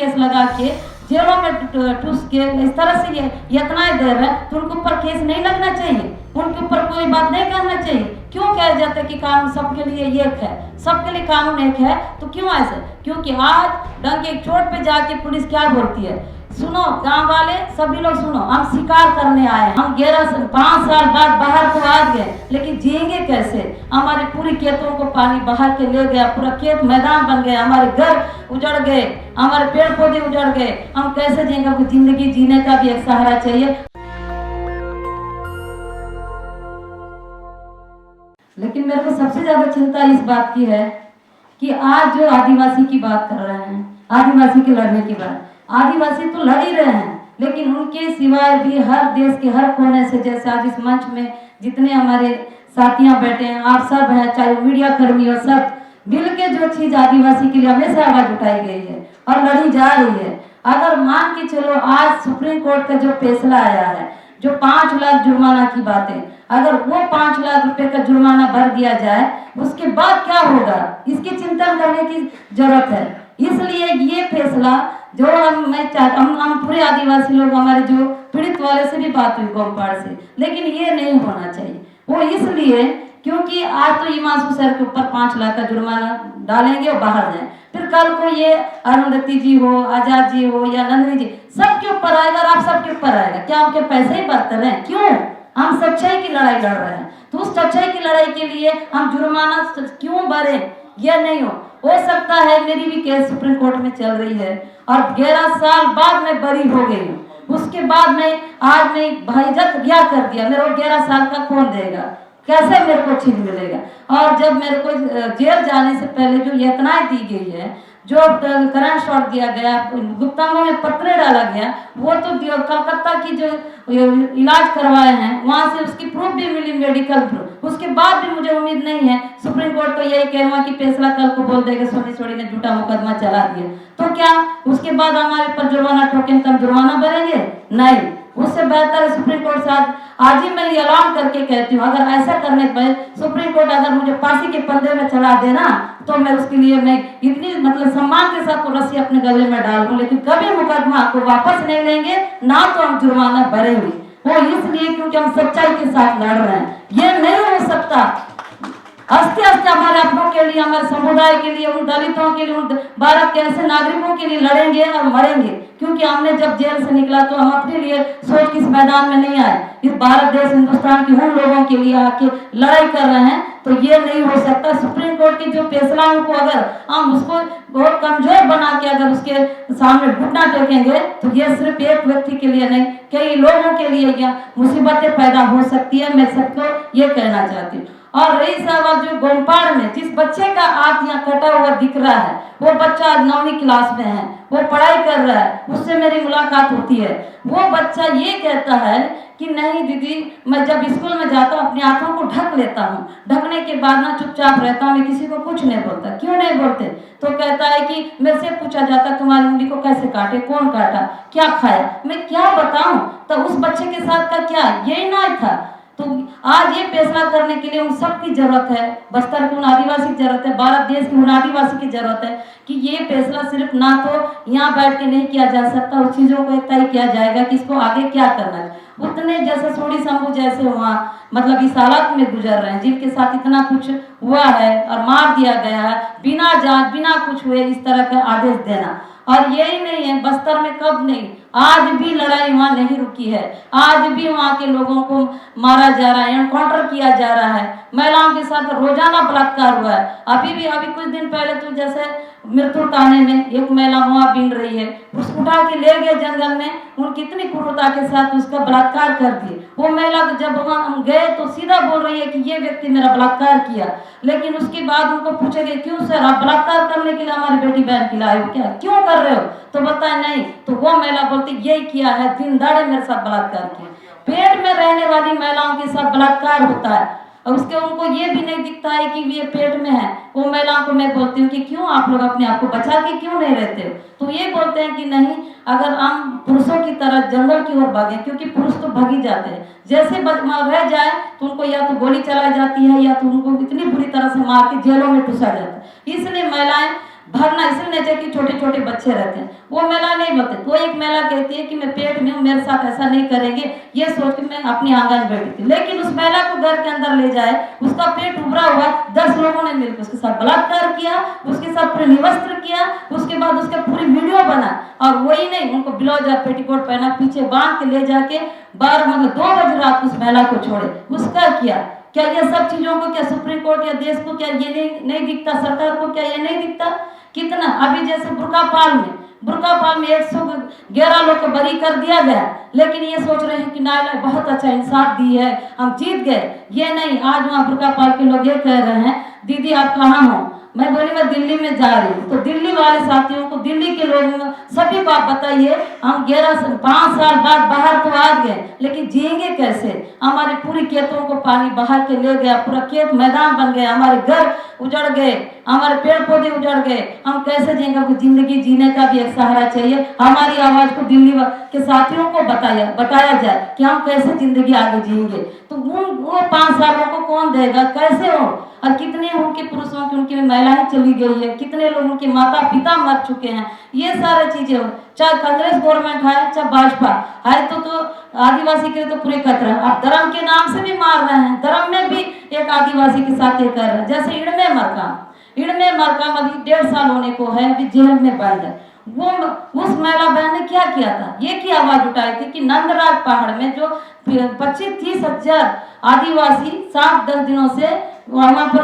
Case लगा के जेलों में ठूस के इस तरह से ये यत्नाएं दे रहे हैं, तो उनके ऊपर केस नहीं लगना चाहिए, उनके ऊपर कोई बात नहीं करना चाहिए। क्यों कहा जाता है कि कानून सबके लिए एक है, सबके लिए कानून एक है, तो क्यों ऐसे? क्योंकि आज डंके एक चोट पे जाके पुलिस क्या बोलती है, सुनो गांव वाले सभी लोग सुनो, हम शिकार करने आए, हम 5 साल बाद बाहर तो आ गए, लेकिन जिएंगे कैसे? हमारे पूरी खेतों को पानी बहा के ले गया, पूरा खेत मैदान बन गया, हमारे घर उजड़ गए, हमारे पेड़ पौधे उजड़ गए, हम कैसे जिएंगे? हमको जिंदगी जीने का भी एक सहारा चाहिए। लेकिन मेरे को सबसे ज्यादा चिंता इस बात की है कि आज जो आदिवासी की बात कर रहे हैं, आदिवासी के लड़ने की बात, आदिवासी तो लड़ ही रहे हैं, लेकिन उनके सिवाय भी हर देश के हर कोने से, जैसे आज इस मंच में जितने हमारे साथियां बैठे हैं, आप सब हैं, चाहे मीडिया कर्मी हो, सब मिल के जो चीज आदिवासी के लिए हमेशा आवाज उठाई गई है और लड़ी जा रही है। अगर मान के चलो आज सुप्रीम कोर्ट का जो फैसला आया है, जो 5 लाख जुर्माना की बातें, अगर वो 5 लाख रुपए का जुर्माना भर दिया जाए, उसके बाद क्या होगा, इसकी चिंतन करने की जरूरत है। इसलिए ये फैसला जो मैं चाहता हूँ, हम पूरे आदिवासी लोग, हमारे जो पीड़ित वाले से भी बात हुई गोमपाड़ से, लेकिन ये नहीं होना चाहिए। वो इसलिए क्योंकि आज तो हिमांशु सर के ऊपर 5 लाख का जुर्माना डालेंगे और बाहर जाए, फिर कल को ये अरुंधति जी हो, आजाद जी हो या नंदिनी जी, सबके ऊपर आएगा और आप सबके ऊपर आएगा। क्या आपके पैसे ही बरत रहे हैं? क्यों? हम सच्चाई की लड़ाई लड़ रहे हैं, तो उस सच्चाई की लड़ाई के लिए हम जुर्माना क्यों भरे? यह नहीं हो सकता है। मेरी भी केस सुप्रीम कोर्ट में चल रही है और 11 साल बाद मैं बरी हो गई हूँ, उसके बाद मैं आज मैं भाईजत क्या कर दिया, मेरे को 11 साल का कौन देगा? कैसे मेरे को छीन मिलेगा? और जब मेरे को जेल जाने से पहले जो यातनाएं दी गई है, जो करंट शॉट दिया गया, गुप्तांगों में पत्थर डाला गया, वो तो कलकत्ता की जो इलाज करवाए हैं वहां से उसकी प्रूफ भी मिली, मेडिकल प्रूफ। उसके बाद भी मुझे उम्मीद नहीं है, सुप्रीम कोर्ट तो यही कह रहा कि फैसला कल को बोल देगा सोनी सोनी ने झूठा मुकदमा चला दिया, तो क्या उसके बाद हमारे पर जुर्माना ठोकेंगे, तब जुर्माना भरेंगे? नहीं। उससे बेहतर है सुप्रीम कोर्ट से आज ही मैं ये ऐलान करके कहती हूँ, अगर ऐसा करने पर सुप्रीम कोर्ट अगर मुझे फांसी के फंदे में चढ़ा देना, तो मैं उसके लिए मैं इतनी मतलब सम्मान के साथ तो रस्सी अपने गले में डाल दूं, लेकिन कभी मुकदमा को वापस नहीं लेंगे, ना तो हम जुर्माना भरेंगे। वो इसलिए क्योंकि हम सच्चाई के साथ लड़ रहे हैं। ये नहीं हो सकता हंसते हंसते हमारे अपनों के लिए, हमारे समुदाय के लिए, उन दलितों के लिए, उन भारत के ऐसे नागरिकों के लिए लड़ेंगे और मरेंगे। क्योंकि हमने जब जेल से निकला तो हम अपने लिए सोच के इस मैदान में नहीं आए, इस भारत देश हिंदुस्तान के उन लोगों के लिए आके लड़ाई कर रहे हैं। तो ये नहीं हो सकता। सुप्रीम कोर्ट की जो फैसलाओं को अगर हम उसको बहुत कमजोर बना के अगर उसके सामने घुटना टेकेंगे, तो ये सिर्फ एक व्यक्ति के लिए नहीं, कई लोगों के लिए यह मुसीबतें पैदा हो सकती है। मैं सबको ये कहना चाहती हूँ। और रही सवाल जो गोमपाड़ में जिस बच्चे का हाथ यहाँ कटा हुआ दिख रहा है, वो बच्चा 9वीं क्लास में है, वो पढ़ाई कर रहा है, उससे मेरी मुलाकात होती है। वो बच्चा ये कहता है कि नहीं दीदी, मैं जब स्कूल में जाता हूँ अपने हाथों को ढक लेता हूँ, ढकने के बाद ना चुपचाप रहता हूँ, मैं किसी को कुछ नहीं बोलता। क्यों नहीं बोलते? तो कहता है कि मेरे से पूछा जाता तुम्हारी उंगली को कैसे काटे, कौन काटा, क्या खाया, मैं क्या बताऊं? तो उस बच्चे के साथ का क्या यही ना था? तो आज ये फैसला करने के लिए उन सब की जरूरत है, बस्तर के उन आदिवासी की जरूरत है, भारत देश के उन आदिवासी की जरूरत है कि ये फैसला सिर्फ ना तो यहाँ बैठ के नहीं किया जा सकता, उस चीजों को तय किया जाएगा कि इसको आगे क्या करना है। उतने जैसे सोडी शंभू जैसे वहाँ मतलब इस हालात में गुजर रहे हैं, जिनके साथ इतना कुछ हुआ है और मार दिया गया है बिना जांच बिना कुछ हुए, इस तरह का आदेश देना। और यही नहीं है, बस्तर में कब नहीं, आज भी लड़ाई वहां नहीं रुकी है, आज भी वहां के लोगों को मारा जा रहा है, एनकाउंटर किया जा रहा है, महिलाओं के साथ रोजाना बलात्कार हुआ है। अभी कुछ दिन पहले तो जैसे मृत्यु थाने में एक महिला वहां बीन रही है, उसको उठा के ले गए जंगल में, उन कितनी क्रूरता के साथ उसका बलात्कार कर दिए। वो महिला जब वहां हम गए तो सीधा बोल रही है कि ये व्यक्ति मेरा बलात्कार किया, लेकिन उसके बाद उनको पूछे गए क्यों सर आप बलात्कार करने के लिए हमारी बेटी बहन की लाए हो, क्या क्यों कर रहे हो? तो बताए नहीं, तो वो महिला बोलती यही किया है, दिन दाड़े मेरे साथ बलात्कार किया। पेट में रहने वाली महिलाओं के साथ बलात्कार होता है और उसके उनको ये भी नहीं दिखता है कि ये पेट में है। वो महिलाओं को मैं बोलती हूँ कि क्यों आप लोग अपने आप को बचा के क्यों नहीं रहते हो? तो ये बोलते हैं कि नहीं, अगर हम पुरुषों की तरह जंगल की ओर भागे, क्योंकि पुरुष तो भागी जाते हैं, जैसे रह जाए तो उनको या तो गोली चलाई जाती है या तो उनको इतनी बुरी तरह से मार के जेलों में ठुसा जाता है। इसलिए महिलाएं भरना इसलिए नहीं चाहिए कि छोटे छोटे बच्चे रहते हैं, वो महिला नहीं बोलते। तो एक महिला कहती है कि मैं पेट में हूँ, मेरे साथ ऐसा नहीं करेंगे, ये सोच के मैं अपनी आंगन बैठी थी। लेकिन उस महिला को घर के अंदर ले जाए, उसका पेट उभरा हुआ, 10 लोगों ने मिलकर उसके साथ बलात्कार किया, उसके साथ पूरे निवस्त्र किया, उसके बाद उसका पूरी वीडियो बना, और वही नहीं उनको ब्लाउज और पेटीकोट पहना, पीछे बांध के ले जाके 2 बजे रात उस महिला को छोड़े। उसका क्या ये सब चीजों को क्या सुप्रीम कोर्ट या देश को क्या ये नहीं दिखता, सरकार को क्या ये नहीं दिखता? कितना अभी जैसे बुर्कापाल में 111 लोग को बरी कर दिया गया, लेकिन ये सोच रहे हैं कि न्यायालय बहुत अच्छा इंसाफ दी है, हम जीत गए। ये नहीं, आज वहाँ बुर्कापाल के लोग ये कह रहे हैं, दीदी आप कहाँ हो? मैं बोली मैं दिल्ली में जा रही हूँ। तो दिल्ली वाले साथियों को, दिल्ली के लोगों सभी को आप बताइए, हम 5 साल बाद बाहर तो आ गए, लेकिन जिएंगे कैसे? हमारे पूरी खेतों को पानी बहा के ले गया, पूरा खेत मैदान बन गया, हमारे घर उजड़ गए, हमारे पेड़ पौधे उजड़ गए, हम कैसे जिएंगे? हमको जिंदगी जीने का भी एक सहारा चाहिए। हमारी आवाज को दिल्ली के साथियों को बताया जाए कि हम कैसे जिंदगी आगे जिएंगे। तो वो 5 सालों को कौन देगा? कैसे हो? और कितने उनके पुरुषों की, उनकी महिलाएं चली गई है, कितने लोगों के माता पिता मर चुके हैं। ये सारे चीजें हो, चाहे कांग्रेस गवर्नमेंट है चाहे भाजपा है, तो आदिवासी के लिए तो पूरे खतरा। आप धर्म के नाम से भी मार रहे हैं, धर्म में भी एक आदिवासी के साथ ये कर रहे हैं। जैसे इड़मे मरकाम अभी 1.5 साल होने को है, अभी जेल में बंद है। वो उस महिला बहन ने क्या किया था? ये की आवाज उठाई थी कि नंदराज पहाड़ में जो 25-30 हजार आदिवासी 7-10 दिनों से वहां पर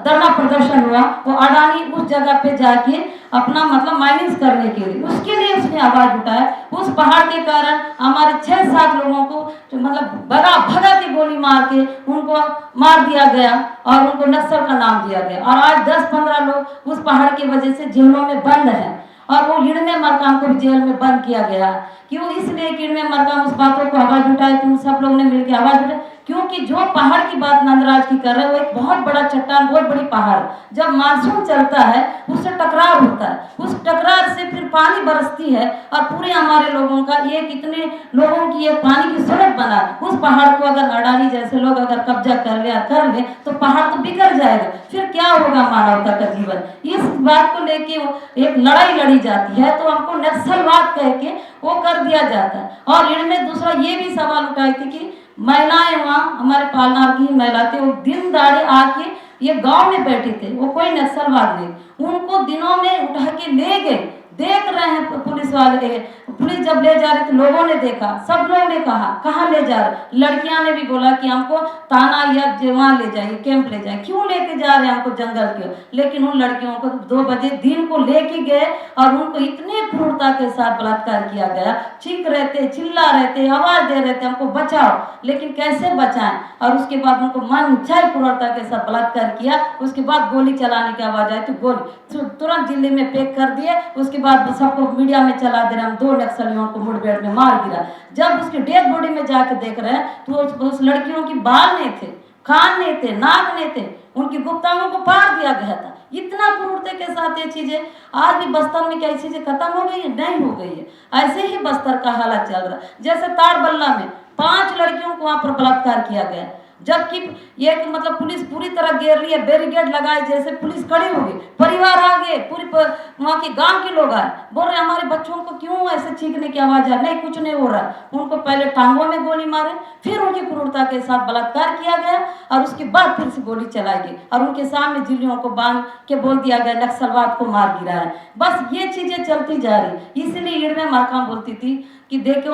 धरना प्रदर्शन हुआ, वो अडानी उस जगह पे जाके अपना मतलब माइनिंग करने के लिए, उसके लिए उसने आवाज उठाया। उस पहाड़ के कारण हमारे 6-7 लोगों को मतलब भगा के गोली मार के उनको मार दिया गया और उनको नक्सल का नाम दिया गया। और आज 10-15 लोग उस पहाड़ की वजह से जेलों में बंद है। और वो इड़मे मरकाम को भी जेल में बंद किया गया। क्यों? इसलिए कि इड़मे मरकाम उस बातों को आवाज उठाए, तुम सब लोगों ने मिलकर आवाज उठाई। क्योंकि जो पहाड़ की बात नंदराज की कर रहे हैं, वो एक बहुत बड़ा चट्टान, बहुत बड़ी पहाड़, जब मानसून चलता है उससे टकराव होता है, उस टकराव से फिर पानी बरसती है और पूरे हमारे लोगों का, ये कितने लोगों की ये पानी की सड़क बना। उस पहाड़ को अगर अडानी जैसे लोग अगर कब्जा कर ले तो पहाड़ तो बिखर जाएगा, फिर क्या होगा मानवता का जीवन? इस बात को लेके एक लड़ाई लड़ी जाती है, तो हमको नक्सलवाद कह के वो कर दिया जाता है। और इनमें दूसरा ये भी सवाल उठाई थी कि महिलाएं, वहाँ हमारे पालनार की महिला थे, वो दिन दाड़े आके ये गांव में बैठे थे, वो कोई नक्सलवाद नहीं, उनको दिनों में उठा के ले गए। देख रहे हैं पुलिस वाले, पुलिस जब ले जा रहे थे, लोगों ने देखा, सब लोगों ने कहा कहाँ ले जा रहे? लड़कियां ने भी बोला कि हमको ताना या वहाँ ले जाइए, कैंप ले जाए। क्यों लेके जा रहे हैं हमको जंगल के? लेकिन उन लड़कियों को 2 बजे दिन को लेके गए और उनको इतने क्रूरता के साथ बलात्कार किया गया। चीख रहे थे, चिल्ला रहे थे, आवाज दे रहे थे हमको बचाओ, लेकिन कैसे बचाएं? और उसके बाद उनको मन इच्छा क्रूरता के साथ बलात्कार किया। उसके बाद गोली चलाने की आवाज आई तो गोली तुरंत जिले में पैक कर दिए। उसके बाद सबको मीडिया में चला दे रहे हम 2 नक्सलियों को मुठभेड़ में मार गिरा। जब उसके डेड बॉडी में जाकर देख रहे हैं तो उस लड़कियों की बाल नहीं थे, कान नहीं थे, नाक नहीं थे, उनकी गुप्तांगों को फाड़ दिया गया था। इतना क्रूरता के साथ ये चीजें, आज भी बस्तर में क्या चीजें खत्म हो गई है? नहीं हो गई है। ऐसे ही बस्तर का हालत चल रहा है। जैसे तारबल्ला में 5 लड़कियों को वहां पर बलात्कार किया गया, जबकि ये मतलब पुलिस पूरी तरह घेर लिया, बैरिकेड लगाए, जैसे पुलिस खड़ी हो गई, परिवार आ गए, पूरी वहाँ के गांव के लोग आए, बोल रहे हमारे बच्चों को क्यों ऐसे चीखने की आवाज आ? नहीं, कुछ नहीं हो रहा। उनको पहले टांगों में गोली मारे, फिर उनकी क्रूरता के साथ बलात्कार किया गया और उसके बाद फिर से गोली चलाई गई और उनके सामने जिलियों को बांध के बोल दिया गया नक्सलवाद को मार गिरा है। बस ये चीजें चलती जा रही। इसलिए इड़मे मरकाम बोलती थी कि देखो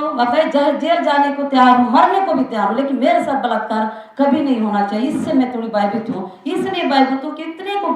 जेल जाने को तैयार हूँ, मरने को भी तैयार हूँ, लेकिन मेरे साथ बलात्कार कभी नहीं होना चाहिए। इससे मैं थोड़ी भयभीत हूँ। इसलिए भयभीत हूँ कि इतने को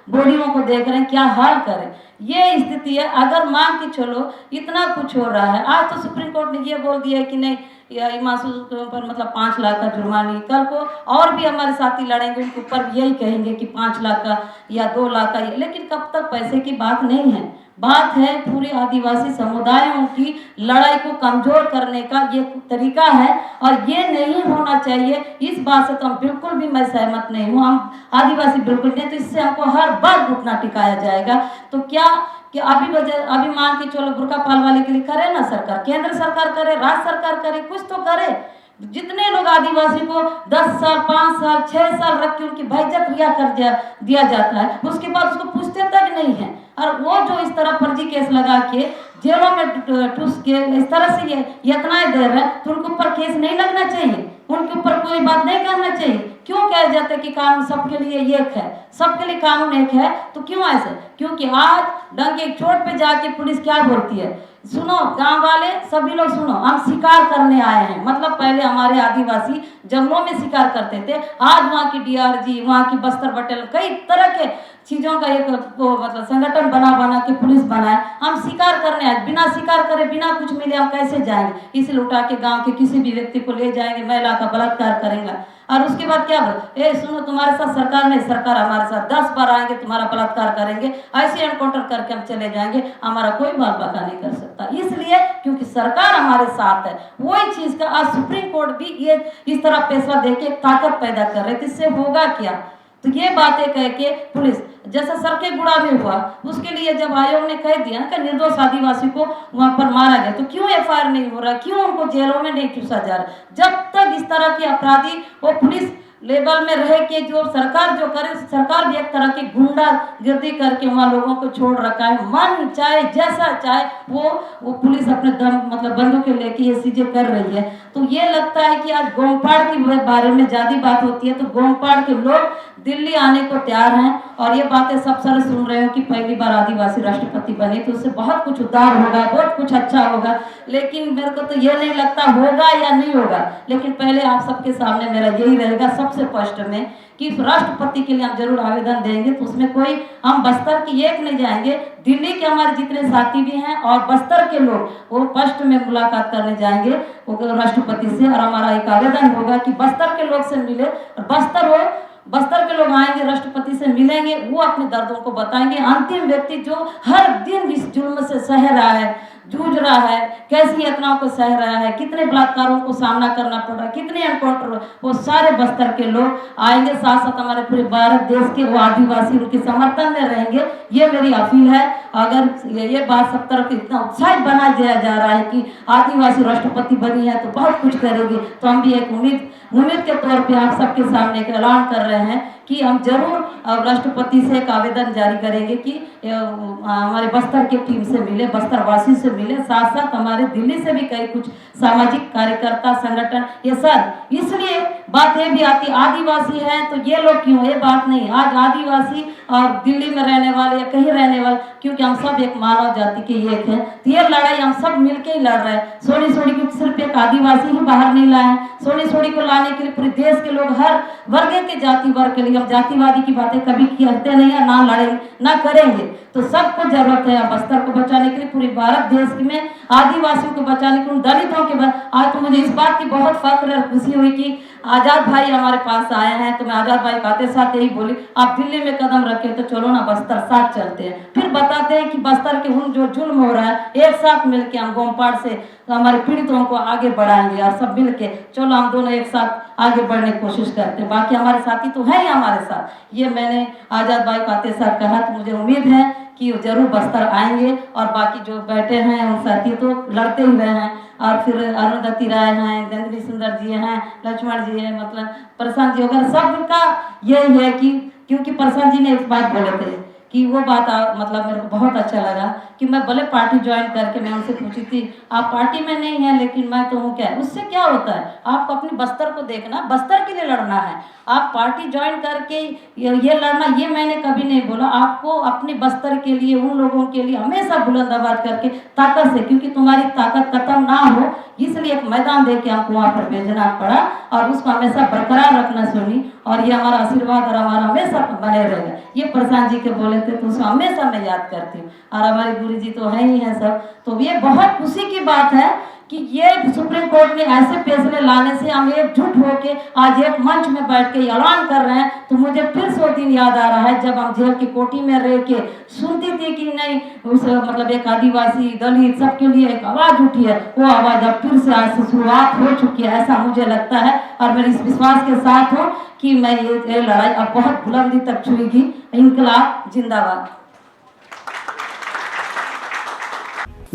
बॉडियों को देख रहे हैं, क्या हाल करें? ये स्थिति है। अगर मान के चलो इतना कुछ हो रहा है, आज तो सुप्रीम कोर्ट ने ये बोल दिया है कि नहीं, या मासूम पर मतलब 5 लाख का जुर्माना। कल को और भी हमारे साथी लड़ेंगे, उनके ऊपर यही कहेंगे कि 5 लाख का या 2 लाख का। लेकिन कब तक पैसे की बात नहीं है, बात है पूरे आदिवासी समुदायों की लड़ाई को कमजोर करने का ये तरीका है और ये नहीं होना चाहिए। इस बात से तो हम बिल्कुल भी मैं सहमत नहीं हूँ। हम आदिवासी बिल्कुल नहीं, तो इससे हमको हर बार घुटना टिकाया जाएगा। तो क्या कि अभी मान के चलो बुर्कापाल वाले के लिए करे ना सरकार, केंद्र सरकार करे, राज्य सरकार करे, कुछ तो करे। जितने लोग आदिवासी को 10 साल 5 साल 6 साल रख के उनकी बेइज्जत रिहा कर दिया जाता है, उसके बाद उसको पूछते तक नहीं है। और वो जो इस तरह फर्जी केस लगा के जेलों में ठूस के इस तरह से ये यत्नाएं दे रहे हैं, तो उनके ऊपर केस नहीं लगना चाहिए, उनके ऊपर कोई बात नहीं करना चाहिए। क्यों कहा जाता है कि कानून सबके लिए एक है, सबके लिए कानून एक है, तो क्यों ऐसे? क्योंकि आज डंके की चोट पे जाके पुलिस क्या बोलती है, सुनो गांव वाले सभी लोग सुनो, हम शिकार करने आए हैं। मतलब पहले हमारे आदिवासी जंगलों में शिकार करते थे, आज वहाँ की डीआरजी, वहाँ की बस्तर बटालियन, कई तरह के चीजों का एक मतलब संगठन बना के पुलिस बनाए। हम शिकार करने आए, बिना शिकार करे बिना कुछ मिले हम कैसे जाएंगे? इसलिए उठा के गांव के किसी भी व्यक्ति को ले जाएंगे, महिला का बलात्कार करेंगे, और उसके बाद क्या बोल, ए सुनो तुम्हारे साथ सरकार नहीं, सरकार हमारे साथ 10 बार आएंगे, तुम्हारा बलात्कार करेंगे, ऐसे एनकाउंटर करके हम चले जाएंगे, हमारा कोई बाल बाका नहीं कर सकता। इसलिए क्योंकि सरकार हमारे साथ है। वही चीज का आज सुप्रीम कोर्ट भी ये इस तरह फैसला देके ताकत पैदा कर रहे थे। इससे होगा क्या? तो ये बातें कह के पुलिस, जैसा सरके गुड़ा में हुआ, उसके लिए जब आयोग ने कह दिया कि निर्दोष आदिवासी को वहां पर मारा गया, तो क्यों एफआईआर नहीं हो रहा, क्यों उनको जेलों में नहीं ठूसा जा रहा? जब तक इस तरह के अपराधी वो पुलिस लेवल में रह के जो सरकार जो करे, सरकार भी एक तरह की गुंडागर्दी करके वहाँ लोगों को छोड़ रखा है। मन चाहे जैसा चाहे वो पुलिस अपने दम मतलब बंदूकें लेके ये चीजें कर रही है। तो ये लगता है कि आज गोमपाड़ के बारे में ज्यादा बात होती है, तो गोमपाड़ के लोग दिल्ली आने को तैयार हैं, और ये बातें सब सारे सुन रहे हो कि पहली बार आदिवासी राष्ट्रपति बने तो उससे बहुत कुछ उद्धार होगा, बहुत कुछ अच्छा होगा। लेकिन मेरे को तो ये नहीं लगता होगा या नहीं होगा। लेकिन पहले आप सबके सामने मेरा यही रहेगा सबसे फर्स्ट में कि राष्ट्रपति के लिए हम जरूर आवेदन देंगे, तो उसमें कोई हम बस्तर की एक नहीं जाएंगे, दिल्ली के हमारे जितने साथी भी हैं और बस्तर के लोग वो फर्स्ट में मुलाकात करने जाएंगे वो राष्ट्रपति से, और हमारा एक आवेदन होगा कि बस्तर के लोग से मिले, और बस्तर के लोग आएंगे, राष्ट्रपति से मिलेंगे, वो अपने दर्दों को बताएंगे। अंतिम व्यक्ति जो हर दिन इस जुल्म से सह रहा है, जूझ रहा है, कैसी यातनाओं को सह रहा है, कितने बलात्कारों को सामना करना पड़ रहा है, कितने एनकाउंटर, वो सारे बस्तर के लोग आएंगे, साथ साथ हमारे पूरे भारत देश के वो आदिवासी उनके समर्थन में रहेंगे। ये मेरी अपील है। अगर ये बात सब तरफ इतना उत्साहित बना दिया जा रहा है कि आदिवासी राष्ट्रपति बनी है तो बहुत कुछ करेगी, तो हम भी एक उम्मीद के तौर पे आप सबके सामने एक ऐलान कर रहे हैं कि हम जरूर राष्ट्रपति से एक आवेदन जारी करेंगे कि हमारे बस्तर की टीम से मिले, बस्तर वासी से मिले, साथ साथ हमारे दिल्ली से भी कई कुछ सामाजिक कार्यकर्ता संगठन, ये सर इसलिए बात ये भी आती, आदिवासी है तो ये लोग क्यों, ये बात नहीं। आज आदिवासी और दिल्ली में रहने वाले या कहीं रहने वाले, क्योंकि हम सब एक मानव जाति के एक हैं, तो ये लड़ाई हम सब मिलके ही लड़ रहे हैं। सोनी सोनी को सिर्फ एक आदिवासी ही बाहर नहीं लाए, सोनी सोनी को लाने के लिए पूरे देश के लोग, हर वर्ग के जाति वर्ग के लिए, हम जातिवादी की बातें कभी करते नहीं है, ना लड़ेंगे ना करेंगे। तो सबको जरूरत है बस्तर को बचाने के लिए, पूरे भारत देश में आदिवासियों को बचाने के लिए, दलितों के आज तो मुझे इस बात की बहुत फख्र और खुशी हुई कि आजाद भाई हमारे पास आए हैं। तो मैं आजाद भाई आते साथ यही बोली, आप दिल्ली में कदम रखे तो चलो ना बस्तर साथ चलते हैं, फिर बताते हैं कि बस्तर के उन जो जुल्म हो रहा है एक साथ मिलके हम गोमपाड़ से तो हमारे पीड़ितों को आगे बढ़ाएंगे, और सब मिलके चलो हम दोनों एक साथ आगे बढ़ने की कोशिश करते हैं। बाकी हमारे साथी तो है ही हमारे साथ। ये मैंने आजाद भाई आते साथ कहा, तो मुझे उम्मीद है कि वो जरूर बस्तर आएंगे, और बाकी जो बैठे हैं उन साथी तो लड़ते ही रहे हैं, और फिर अरुंधति राय हैं, नंदिनी सुंदर जी हैं, लक्ष्मण जी हैं, मतलब प्रशांत जी वगैरह, सबका यही है कि क्योंकि प्रशांत जी ने एक बात बोले थे कि वो बात मतलब मेरे को बहुत अच्छा लगा कि मैं भले पार्टी ज्वाइन करके मैं उनसे पूछी थी, आप पार्टी में नहीं है लेकिन मैं तो हूँ, क्या है उससे क्या होता है, आपको अपनी बस्तर को देखना, बस्तर के लिए लड़ना है। आप पार्टी ज्वाइन करके ये लड़ना, ये मैंने कभी नहीं बोला। आपको अपने बस्तर के लिए, उन लोगों के लिए हमेशा बुलंद आवाज करके ताकत से, क्योंकि तुम्हारी ताकत खत्म ना हो इसलिए एक मैदान दे के आपको वहाँ पर भेजना पड़ा, और उसको हमेशा बरकरार रखना सुनी, और ये हमारा आशीर्वाद और हमारा हमेशा बने रहेगा। ये प्रशांत जी के बोले थे तो उसको हमेशा मैं याद करती हूँ, और हमारे गुरु जी तो है ही हैं सब। तो ये बहुत खुशी की बात है कि ये सुप्रीम कोर्ट ने ऐसे फैसले लाने से हम एकजुट होके आज एक मंच में बैठ के ऐलान कर रहे हैं। तो मुझे फिर से वो दिन याद आ रहा है जब हम जेल की कोठी में रह के सुनती थी कि नहीं उस मतलब एक आदिवासी दलित सबके लिए एक आवाज उठी है, वो आवाज अब फिर से आज से शुरुआत हो चुकी है, ऐसा मुझे लगता है। और मैं इस विश्वास के साथ हूँ कि मैं ये लड़ाई अब बहुत बुलंदी तक छुएगी। इंकलाब जिंदाबाद।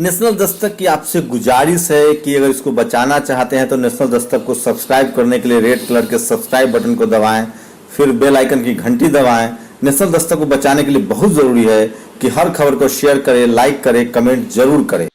नेशनल दस्तक की आपसे गुजारिश है कि अगर इसको बचाना चाहते हैं तो नेशनल दस्तक को सब्सक्राइब करने के लिए रेड कलर के सब्सक्राइब बटन को दबाएं, फिर बेल आइकन की घंटी दबाएं। नेशनल दस्तक को बचाने के लिए बहुत जरूरी है कि हर खबर को शेयर करें, लाइक करें, कमेंट जरूर करें।